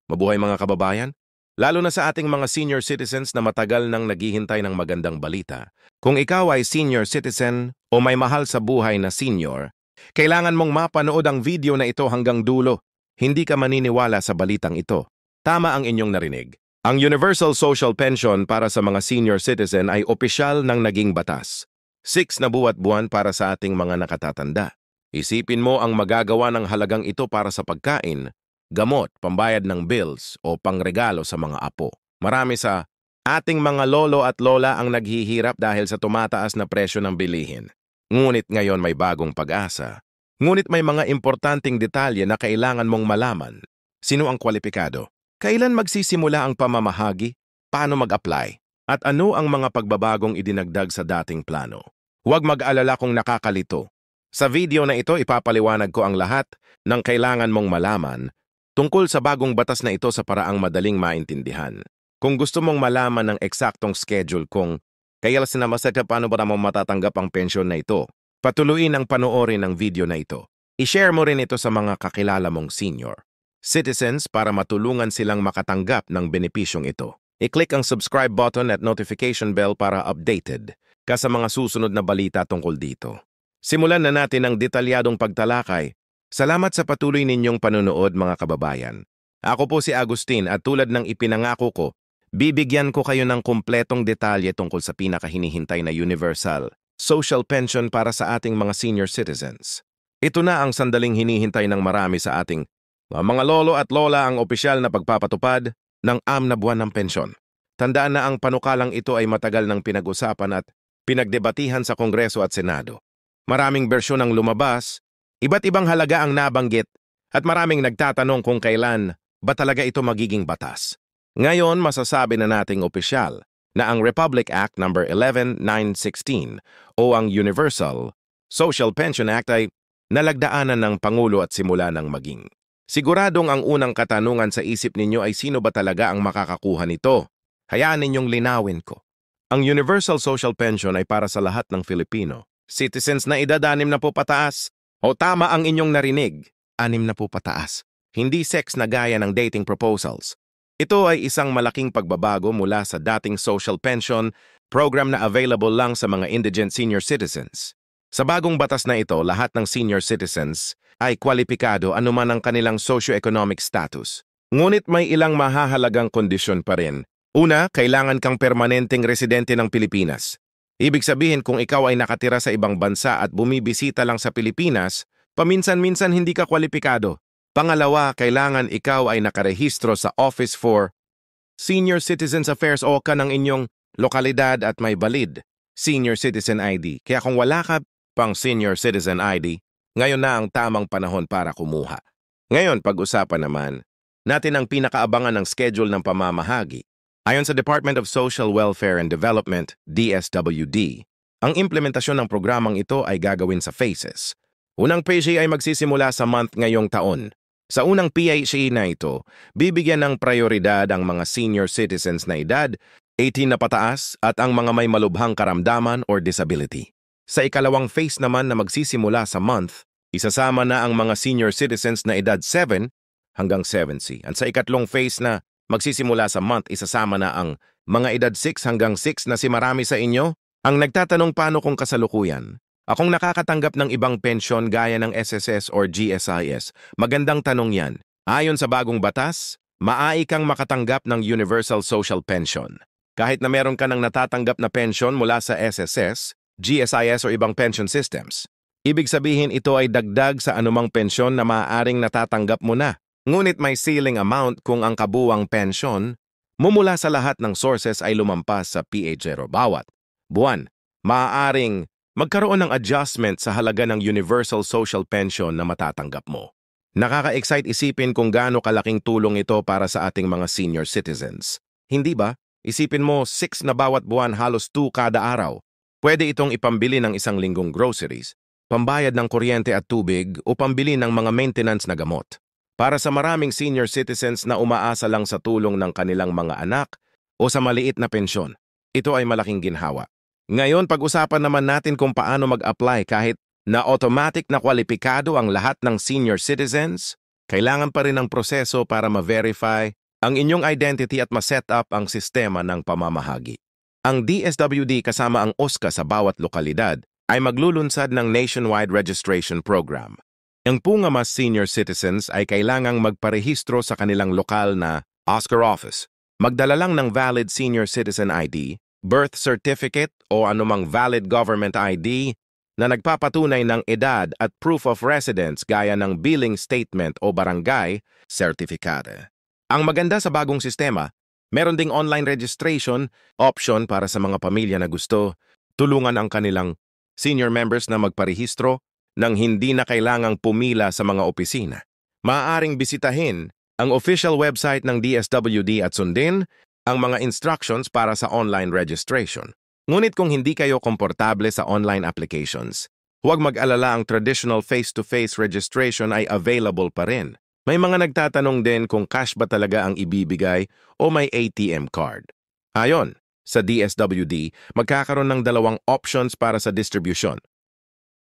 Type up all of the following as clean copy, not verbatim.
Mabuhay mga kababayan, lalo na sa ating mga senior citizens na matagal nang naghihintay ng magandang balita. Kung ikaw ay senior citizen o may mahal sa buhay na senior, kailangan mong mapanood ang video na ito hanggang dulo. Hindi ka maniniwala sa balitang ito. Tama ang inyong narinig. Ang Universal Social Pension para sa mga senior citizen ay opisyal ng naging batas. 6 na buwat buwan para sa ating mga nakatatanda. Isipin mo ang magagawa ng halagang ito para sa pagkain, gamot, pambayad ng bills o pangregalo sa mga apo. Marami sa ating mga lolo at lola ang naghihirap dahil sa tumataas na presyo ng bilihin. Ngunit ngayon may bagong pag-asa. Ngunit may mga importanteng detalye na kailangan mong malaman. Sino ang kwalipikado? Kailan magsisimula ang pamamahagi? Paano mag-apply? At ano ang mga pagbabagong idinagdag sa dating plano? Huwag mag-alala kung nakakalito. Sa video na ito, ipapaliwanag ko ang lahat ng kailangan mong malaman tungkol sa bagong batas na ito sa paraang madaling maintindihan. Kung gusto mong malaman ng eksaktong schedule kung kaya sinamasaka paano ba mo matatanggap ang pensyon na ito, patuloyin ang panoorin ng video na ito. I-share mo rin ito sa mga kakilala mong senior citizens para matulungan silang makatanggap ng benepisyong ito. I-click ang subscribe button at notification bell para updated ka sa mga susunod na balita tungkol dito. Simulan na natin ang detalyadong pagtalakay. Salamat sa patuloy ninyong panunood mga kababayan. Ako po si Agustin at tulad ng ipinangako ko, bibigyan ko kayo ng kumpletong detalye tungkol sa pinakahinihintay na Universal Social Pension para sa ating mga senior citizens. Ito na ang sandaling hinihintay ng marami sa ating mga lolo at lola, ang opisyal na pagpapatupad ng 6 na buwan ng pensyon. Tandaan na ang panukalang ito ay matagal ng pinag-usapan at pinagdebatihan sa Kongreso at Senado. Maraming bersyon ang lumabas, iba't ibang halaga ang nabanggit, at maraming nagtatanong kung kailan ba talaga ito magiging batas. Ngayon, masasabi na nating opisyal na ang Republic Act No. 11916 o ang Universal Social Pension Act ay nalagdaanan ng Pangulo at simula ng maging. Siguradong ang unang katanungan sa isip ninyo ay sino ba talaga ang makakakuha nito? Hayaan ninyong linawin ko. Ang Universal Social Pension ay para sa lahat ng Filipino. Citizens na edad 60 na po pataas. O tama ang inyong narinig, 60 na po pataas. Hindi sex na gaya ng dating proposals. Ito ay isang malaking pagbabago mula sa dating social pension program na available lang sa mga indigent senior citizens. Sa bagong batas na ito, lahat ng senior citizens ay kwalipikado anuman ang kanilang socio-economic status. Ngunit may ilang mahahalagang kondisyon pa rin. Una, kailangan kang permanenteng residente ng Pilipinas. Ibig sabihin kung ikaw ay nakatira sa ibang bansa at bumibisita lang sa Pilipinas, paminsan-minsan hindi ka kwalipikado. Pangalawa, kailangan ikaw ay nakarehistro sa Office for Senior Citizens Affairs o ka ng inyong lokalidad at may valid Senior Citizen ID. Kaya kung wala ka pang Senior Citizen ID, ngayon na ang tamang panahon para kumuha. Ngayon, pag-usapan naman natin ang pinakaabangan ng schedule ng pamamahagi. Ayon sa Department of Social Welfare and Development, DSWD, ang implementasyon ng programang ito ay gagawin sa phases. Unang phase ay magsisimula sa month ngayong taon. Sa unang PHE na ito, bibigyan ng prioridad ang mga senior citizens na edad 18 na pataas at ang mga may malubhang karamdaman or disability. Sa ikalawang phase naman na magsisimula sa month, isasama na ang mga senior citizens na edad 7 hanggang 70. At sa ikatlong phase na magsisimula sa month, isasama na ang mga edad 6 hanggang 6 na si marami sa inyo ang nagtatanong paano kung kasalukuyan. Akong nakakatanggap ng ibang pensyon gaya ng SSS or GSIS. Magandang tanong yan. Ayon sa bagong batas, maaari kang makatanggap ng Universal Social Pension. Kahit na meron ka ng natatanggap na pensyon mula sa SSS, GSIS o ibang pension systems. Ibig sabihin ito ay dagdag sa anumang pensyon na maaaring natatanggap mo na. Ngunit may ceiling amount kung ang kabuwang pensyon mumula sa lahat ng sources ay lumampas sa PH0 bawat buwan. Maaaring magkaroon ng adjustment sa halaga ng Universal Social Pension na matatanggap mo. Nakaka-excite isipin kung gaano kalaking tulong ito para sa ating mga senior citizens. Hindi ba? Isipin mo 6 na bawat buwan, halos 2 kada araw. Pwede itong ipambili ng isang linggong groceries, pambayad ng kuryente at tubig o pambili ng mga maintenance na gamot. Para sa maraming senior citizens na umaasa lang sa tulong ng kanilang mga anak o sa maliit na pensyon, ito ay malaking ginhawa. Ngayon, pag-usapan naman natin kung paano mag-apply kahit na automatic na kwalipikado ang lahat ng senior citizens. kailangan pa rin ng proseso para ma-verify ang inyong identity at ma-set up ang sistema ng pamamahagi. Ang DSWD kasama ang OSCA sa bawat lokalidad ay maglulunsad ng nationwide registration program. Ang pungamas senior citizens ay kailangang magparehistro sa kanilang lokal na OSCA office. Magdala lang ng valid senior citizen ID, birth certificate o anumang valid government ID na nagpapatunay ng edad at proof of residence gaya ng billing statement o barangay certificate. Ang maganda sa bagong sistema, meron ding online registration option para sa mga pamilya na gusto tulungan ang kanilang senior members na magparehistro nang hindi na kailangang pumila sa mga opisina. Maaaring bisitahin ang official website ng DSWD at sundin ang mga instructions para sa online registration. Ngunit kung hindi kayo komportable sa online applications, huwag mag-alala, ang traditional face-to-face registration ay available pa rin. May mga nagtatanong din kung cash ba talaga ang ibibigay o may ATM card. Ayon sa DSWD, magkakaroon ng dalawang options para sa distribution.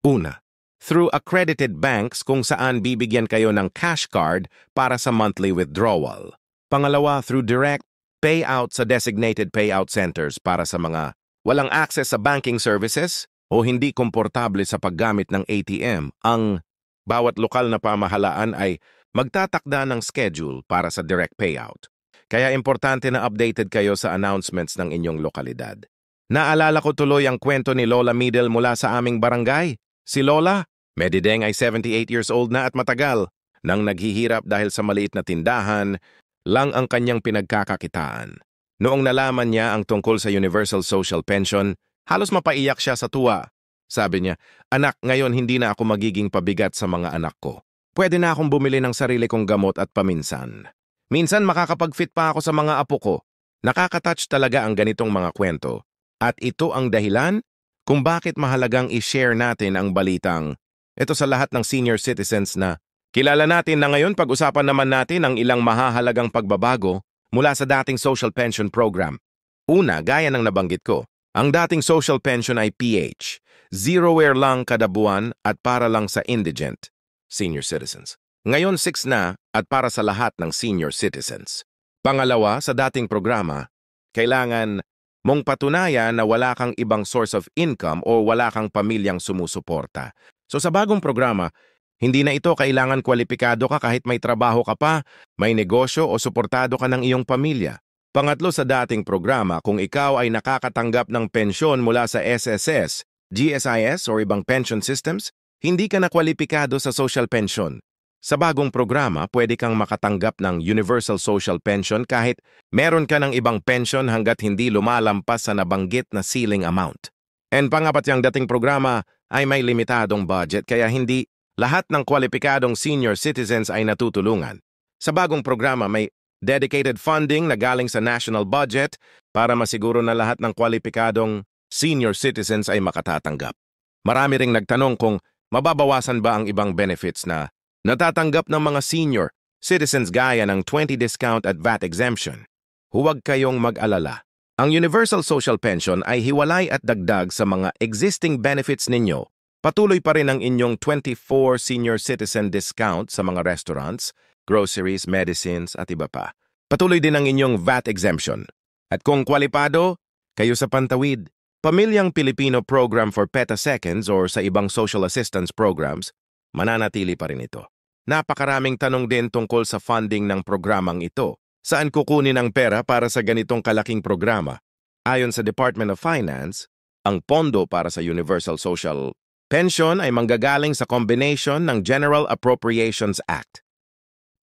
Una, through accredited banks kung saan bibigyan kayo ng cash card para sa monthly withdrawal. Pangalawa, through direct payout sa designated payout centers para sa mga walang access sa banking services o hindi komportable sa paggamit ng ATM. Ang bawat lokal na pamahalaan ay magtatakda ng schedule para sa direct payout. Kaya importante na updated kayo sa announcements ng inyong lokalidad. Naalala ko tuloy ang kwento ni Lola Middle mula sa aming barangay. Si Lola, Medideng ay 78 years old na at matagal nang naghihirap dahil sa maliit na tindahan lang ang kanyang pinagkakakitaan. Noong nalaman niya ang tungkol sa Universal Social Pension, halos mapaiyak siya sa tuwa. Sabi niya, "Anak, ngayon hindi na ako magiging pabigat sa mga anak ko. Pwede na akong bumili ng sarili kong gamot at paminsan. Minsan makakapag-fit pa ako sa mga apo ko." Nakaka-touch talaga ang ganitong mga kwento. At ito ang dahilan kung bakit mahalagang i-share natin ang balitang ito sa lahat ng senior citizens na kilala natin na ngayon. Pag-usapan naman natin ang ilang mahahalagang pagbabago mula sa dating social pension program. Una, gaya ng nabanggit ko, ang dating social pension ay PH, zero-wear lang kada buwan at para lang sa indigent senior citizens. Ngayon 6 na at para sa lahat ng senior citizens. Pangalawa, sa dating programa, kailangan mong patunayan na wala kang ibang source of income o wala kang pamilyang sumusuporta. So sa bagong programa, hindi na ito kailangan kwalipikado ka kahit may trabaho ka pa, may negosyo o suportado ka ng iyong pamilya. Pangatlo, sa dating programa, kung ikaw ay nakakatanggap ng pensyon mula sa SSS, GSIS o ibang pension systems, hindi ka na kwalipikado sa social pension. Sa bagong programa, pwede kang makatanggap ng Universal Social Pension kahit meron ka ng ibang pension hanggat hindi lumalampas sa nabanggit na ceiling amount. And pangapat, yung dating programa ay may limitadong budget kaya hindi lahat ng kwalipikadong senior citizens ay natutulungan. Sa bagong programa, may dedicated funding na galing sa national budget para masiguro na lahat ng kwalipikadong senior citizens ay makatatanggap. Marami ring nagtanong kung mababawasan ba ang ibang benefits na natatanggap ng mga senior citizens gaya ng 20 discount at VAT exemption. Huwag kayong mag-alala. Ang Universal Social Pension ay hiwalay at dagdag sa mga existing benefits ninyo. Patuloy pa rin ang inyong 24 senior citizen discount sa mga restaurants, groceries, medicines at iba pa. Patuloy din ang inyong VAT exemption. At kung kwalipado, kayo sa Pantawid, Pamilyang Pilipino Program for PETA Seconds or sa ibang social assistance programs, mananatili pa rin ito. Napakaraming tanong din tungkol sa funding ng programang ito. Saan kukunin ang pera para sa ganitong kalaking programa? Ayon sa Department of Finance, ang pondo para sa Universal Social Pension ay manggagaling sa combination ng General Appropriations Act,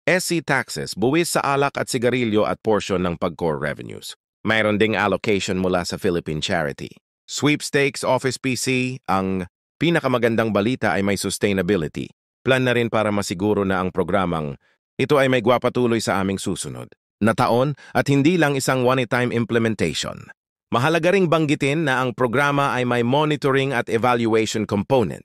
SC taxes, buwis sa alak at sigarilyo at portion ng pag-core revenues. Mayroon ding allocation mula sa Philippine Charity. Sweepstakes Office PC, ang pinakamagandang balita ay may sustainability. Plan na rin para masiguro na ang programang ito ay may gwapatuloy sa aming susunod na taon at hindi lang isang one-time implementation. Mahalaga ring banggitin na ang programa ay may monitoring at evaluation component.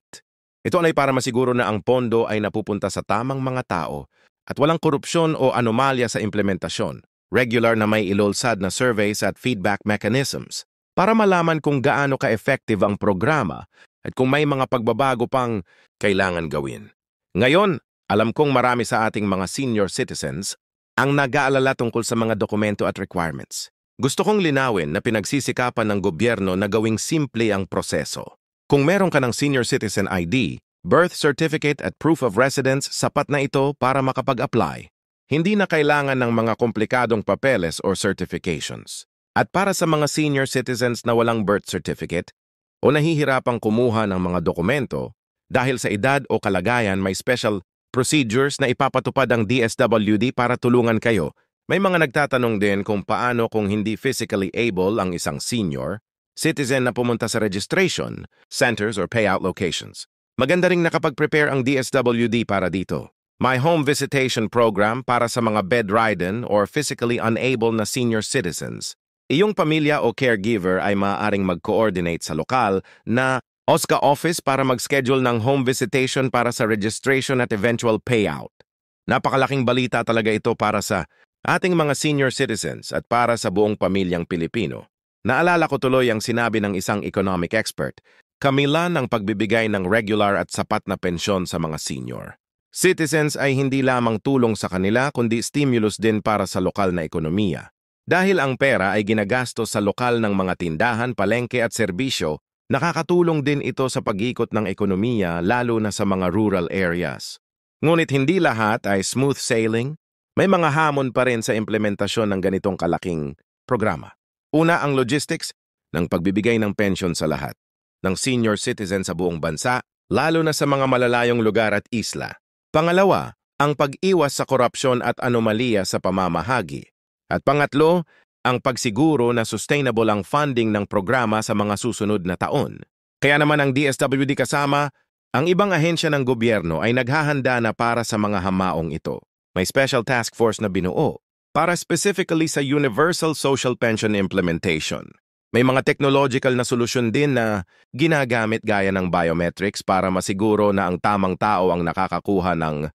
Ito ay para masiguro na ang pondo ay napupunta sa tamang mga tao at walang korupsyon o anomalya sa implementasyon. Regular na may ilulsad na surveys at feedback mechanisms para malaman kung gaano ka-effective ang programa at kung may mga pagbabago pang kailangan gawin. Ngayon, Alam kong marami sa ating mga senior citizens ang nag-aalala tungkol sa mga dokumento at requirements. Gusto kong linawin na pinagsisikapan ng gobyerno na gawing simple ang proseso. Kung meron ka ng senior citizen ID, birth certificate at proof of residence, sapat na ito para makapag-apply. Hindi na kailangan ng mga komplikadong papeles or certifications. At para sa mga senior citizens na walang birth certificate o nahihirapang kumuha ng mga dokumento, dahil sa edad o kalagayan may special procedures na ipapatupad ang DSWD para tulungan kayo. May mga nagtatanong din kung paano kung hindi physically able ang isang senior citizen na pumunta sa registration centers or payout locations. Maganda ring nakapag-prepare ang DSWD para dito. May home visitation program para sa mga bedridden or physically unable na senior citizens. Iyong pamilya o caregiver ay maaaring mag-coordinate sa lokal na OSCA office para mag-schedule ng home visitation para sa registration at eventual payout. Napakalaking balita talaga ito para sa ating mga senior citizens at para sa buong pamilyang Pilipino. Naalala ko tuloy ang sinabi ng isang economic expert, kamilan ang pagbibigay ng regular at sapat na pensyon sa mga senior citizens ay hindi lamang tulong sa kanila kundi stimulus din para sa lokal na ekonomiya. Dahil ang pera ay ginagastos sa lokal ng mga tindahan, palengke at serbisyo, nakakatulong din ito sa pag-ikot ng ekonomiya lalo na sa mga rural areas. Ngunit hindi lahat ay smooth sailing. May mga hamon pa rin sa implementasyon ng ganitong kalaking programa. Una, ang logistics ng pagbibigay ng pensyon sa lahat ng senior citizen sa buong bansa, lalo na sa mga malalayong lugar at isla. Pangalawa, ang pag-iwas sa korupsyon at anomalya sa pamamahagi. At pangatlo, ang pagsiguro na sustainable ang funding ng programa sa mga susunod na taon. Kaya naman ang DSWD kasama, ang ibang ahensya ng gobyerno ay naghahanda na para sa mga hamaong ito. May special task force na binuo para specifically sa Universal Social Pension Implementation. May mga technological na solusyon din na ginagamit gaya ng biometrics para masiguro na ang tamang tao ang nakakakuha ng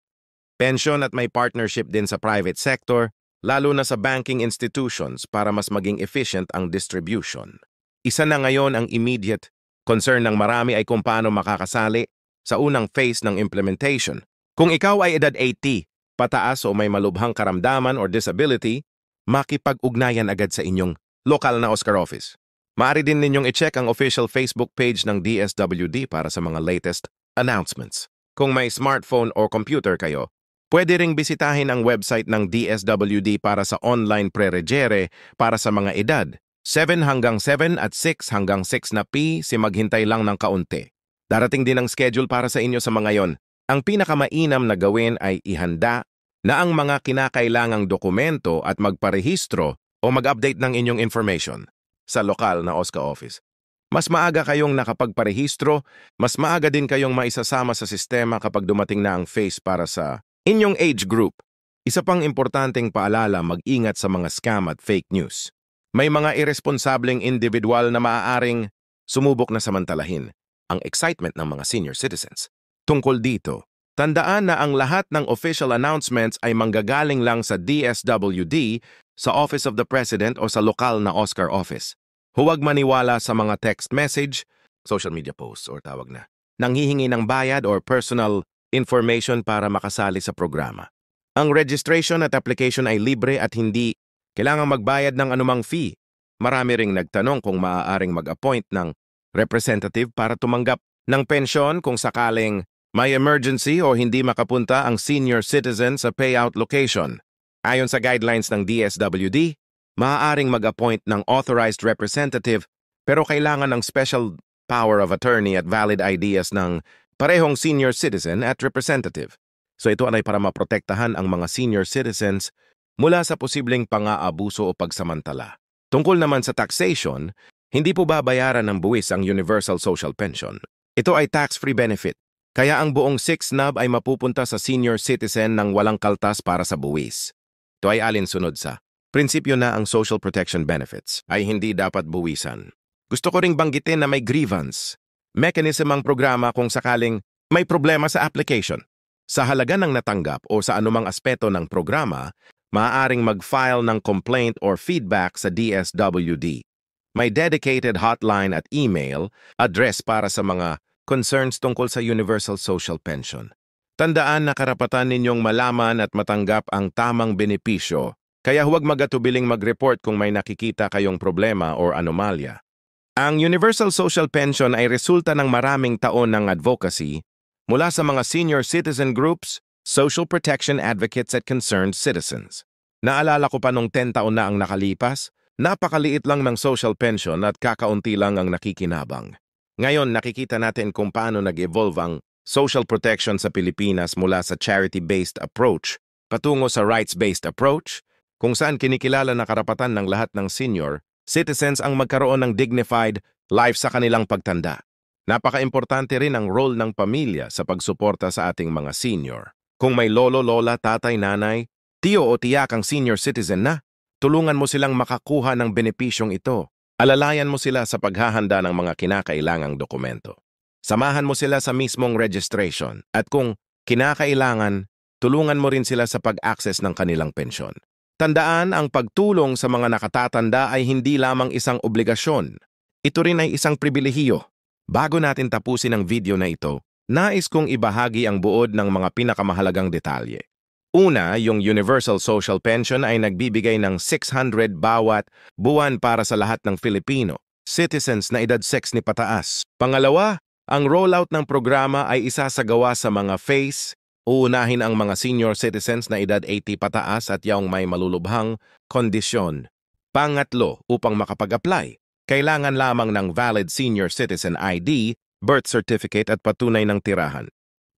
pension at may partnership din sa private sector, lalo na sa banking institutions para mas maging efficient ang distribution. Isa na ngayon ang immediate concern ng marami ay kung paano makakasali sa unang phase ng implementation. Kung ikaw ay edad 80, pataas o may malubhang karamdaman or disability, makipag-ugnayan agad sa inyong lokal na OSCAR office. Maaari din ninyong i-check ang official Facebook page ng DSWD para sa mga latest announcements. Kung may smartphone o computer kayo, pwede ring bisitahin ang website ng DSWD para sa online pre-regere para sa mga edad 7 hanggang 7 at 6 hanggang 6 na si maghintay lang ng kaunti. Darating din ang schedule para sa inyo sa mga yon. Ang pinakamainam na gawin ay ihanda na ang mga kinakailangang dokumento at magparehistro o mag-update ng inyong information sa lokal na OSCA office. Mas maaga kayong nakapagparehistro, mas maaga din kayong maisasama sa sistema kapag dumating na ang phase para sa inyong age group. Isa pang importanteng paalala, mag-ingat sa mga scam at fake news. May mga irresponsableng individual na maaaring sumubok na samantalahin ang excitement ng mga senior citizens. Tungkol dito, tandaan na ang lahat ng official announcements ay manggagaling lang sa DSWD, sa Office of the President o sa lokal na OSCAR office. Huwag maniwala sa mga text message, social media posts o tawag na nanghihingi ng bayad or personal information para makasali sa programa. Ang registration at application ay libre at hindi kailangang magbayad ng anumang fee. Marami ring nagtanong kung maaaring mag-appoint ng representative para tumanggap ng pensyon kung sakaling may emergency o hindi makapunta ang senior citizen sa payout location. Ayon sa guidelines ng DSWD, maaaring mag-appoint ng authorized representative pero kailangan ng special power of attorney at valid ideas ng parehong senior citizen at representative. So ito ay para maprotektahan ang mga senior citizens mula sa posibleng pang-aabuso o pagsamantala. Tungkol naman sa taxation, hindi po babayaran ng buwis ang Universal Social Pension. Ito ay tax-free benefit, kaya ang buong 6 NAB ay mapupunta sa senior citizen ng walang kaltas para sa buwis. Ito ay alinsunod sa prinsipyo na ang social protection benefits ay hindi dapat buwisan. Gusto ko ring banggitin na may grievance mechanism ang programa kung sakaling may problema sa application. Sa halaga ng natanggap o sa anumang aspeto ng programa, maaaring mag-file ng complaint or feedback sa DSWD. May dedicated hotline at email address para sa mga concerns tungkol sa Universal Social Pension. Tandaan na karapatan ninyong malaman at matanggap ang tamang benepisyo, kaya huwag magatubiling mag-report kung may nakikita kayong problema o anomalya. Ang Universal Social Pension ay resulta ng maraming taon ng advocacy mula sa mga senior citizen groups, social protection advocates at concerned citizens. Naalala ko pa nung 10 taon na ang nakalipas, napakaliit lang ng social pension at kakaunti lang ang nakikinabang. Ngayon nakikita natin kung paano nag-evolve ang social protection sa Pilipinas mula sa charity-based approach patungo sa rights-based approach, kung saan kinikilala na karapatan ng lahat ng senior citizens ang magkaroon ng dignified life sa kanilang pagtanda. Napaka-importante rin ang role ng pamilya sa pagsuporta sa ating mga senior. Kung may lolo, lola, tatay, nanay, tiyo o tiyak ang senior citizen na, tulungan mo silang makakuha ng benepisyong ito. Alalayan mo sila sa paghahanda ng mga kinakailangang dokumento. Samahan mo sila sa mismong registration at kung kinakailangan, tulungan mo rin sila sa pag-access ng kanilang pensyon. Tandaan, ang pagtulong sa mga nakatatanda ay hindi lamang isang obligasyon. Ito rin ay isang pribilehiyo. Bago natin tapusin ang video na ito, nais kong ibahagi ang buod ng mga pinakamahalagang detalye. Una, yung Universal Social Pension ay nagbibigay ng 600 bawat buwan para sa lahat ng Filipino citizens na edad 6 ni pataas. Pangalawa, ang rollout ng programa ay isasagawa sa mga phase. Uunahin ang mga senior citizens na edad 80 pataas at yaong may malulubhang kondisyon. Pangatlo, upang makapag-apply, kailangan lamang ng valid senior citizen ID, birth certificate at patunay ng tirahan.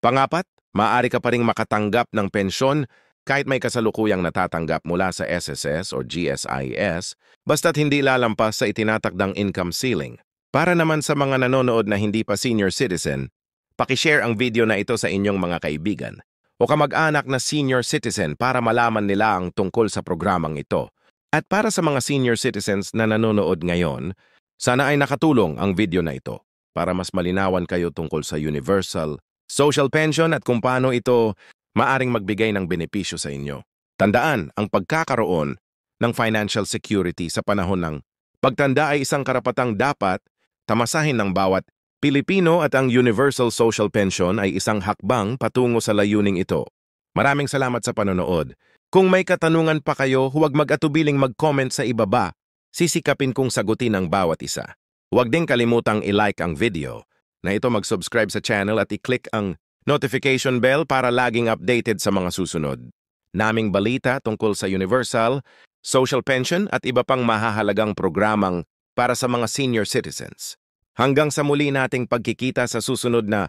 Pangapat, maaari ka pa ring makatanggap ng pensyon kahit may kasalukuyang natatanggap mula sa SSS o GSIS, basta't hindi lalampas sa itinatakdang income ceiling. Para naman sa mga nanonood na hindi pa senior citizen, pakishare ang video na ito sa inyong mga kaibigan o kamag-anak na senior citizen para malaman nila ang tungkol sa programang ito. At para sa mga senior citizens na nanonood ngayon, sana ay nakatulong ang video na ito para mas malinawan kayo tungkol sa Universal Social Pension at kung paano ito maaring magbigay ng benepisyo sa inyo. Tandaan, ang pagkakaroon ng financial security sa panahon ng pagtanda ay isang karapatang dapat tamasahin ng bawat Pilipino at ang Universal Social Pension ay isang hakbang patungo sa layuning ito. Maraming salamat sa panonood. Kung may katanungan pa kayo, huwag mag-atubiling mag-comment sa ibaba. Sisikapin kong sagutin ang bawat isa. Huwag din kalimutang i-like ang video na ito, mag-subscribe sa channel at i-click ang notification bell para laging updated sa mga susunod naming balita tungkol sa Universal Social Pension at iba pang mahahalagang programang para sa mga senior citizens. Hanggang sa muli nating pagkikita sa susunod na